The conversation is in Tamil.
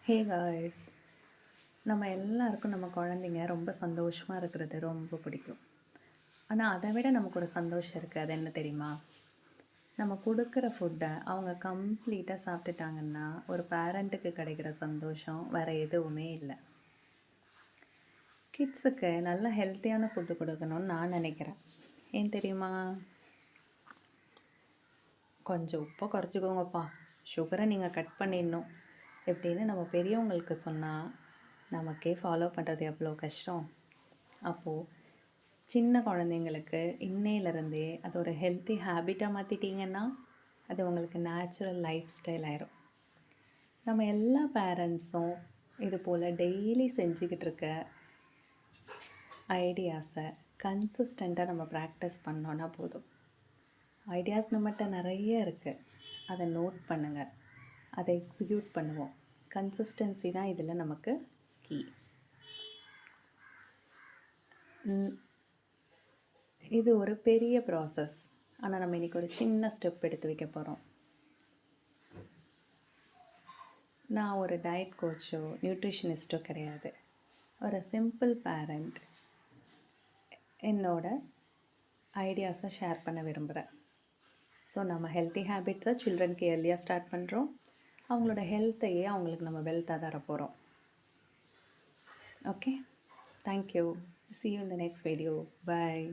ஹே காய்ஸ், நம்ம எல்லாருக்கும் நம்ம குழந்தைங்க ரொம்ப சந்தோஷமாக இருக்கிறது ரொம்ப பிடிக்கும். ஆனால் அதை விட நமக்கு ஒரு சந்தோஷம் இருக்குது. அது என்ன தெரியுமா? நம்ம கொடுக்குற ஃபுட்டை அவங்க கம்ப்ளீட்டாக சாப்பிட்டுட்டாங்கன்னா ஒரு பேரண்ட்டுக்கு கிடைக்கிற சந்தோஷம் வேறு எதுவுமே இல்லை. கிட்ஸுக்கு நல்ல ஹெல்த்தியான ஃபுட்டு கொடுக்கணும்னு நான் நினைக்கிறேன். ஏன் தெரியுமா? கொஞ்சம் உப்பை குறைச்சிக்கோங்கப்பா, சுகரை நீங்கள் கட் பண்ணிடணும் எப்படின்னு நம்ம பெரியவங்களுக்கு சொன்னால் நமக்கே ஃபாலோ பண்ணுறது எவ்வளோ கஷ்டம். அப்போது சின்ன குழந்தைங்களுக்கு இன்னையிலேருந்தே அது ஒரு ஹெல்த்தி ஹேபிட்டாக மாற்றிட்டிங்கன்னா அது உங்களுக்கு நேச்சுரல் லைஃப் ஸ்டைல் ஆயிரும். நம்ம எல்லா பேரண்ட்ஸும் இது போல் டெய்லி செஞ்சுக்கிட்டு இருக்க ஐடியாஸை கன்சிஸ்டண்ட்டாக நம்ம ப்ராக்டிஸ் பண்ணோன்னா போதும். ஐடியாஸ் நம்மகிட்ட நிறைய இருக்குது, அதை நோட் பண்ணுங்கள், அதை எக்ஸிக்யூட் பண்ணுவோம். கன்சிஸ்டன்சி தான் இதில் நமக்கு கீ. இது ஒரு பெரிய ப்ராசஸ், ஆனால் நம்ம இன்றைக்கி ஒரு சின்ன ஸ்டெப் எடுத்து வைக்க போகிறோம். நான் ஒரு டயட் கோச்சோ நியூட்ரிஷனிஸ்ட்டோ கிடையாது, ஒரு சிம்பிள் பேரண்ட். என்னோட ஐடியாஸை ஷேர் பண்ண விரும்புகிறேன். ஸோ நம்ம ஹெல்த்தி ஹேபிட்ஸை சில்ட்ரனுக்கு ஏர்லியாக ஸ்டார்ட் பண்ணுறோம். அவங்களோட ஹெல்த்தையே அவங்களுக்கு நம்ம வெல்த்தாக தரப்போகிறோம். Okay, thank you. See you in the next video. Bye.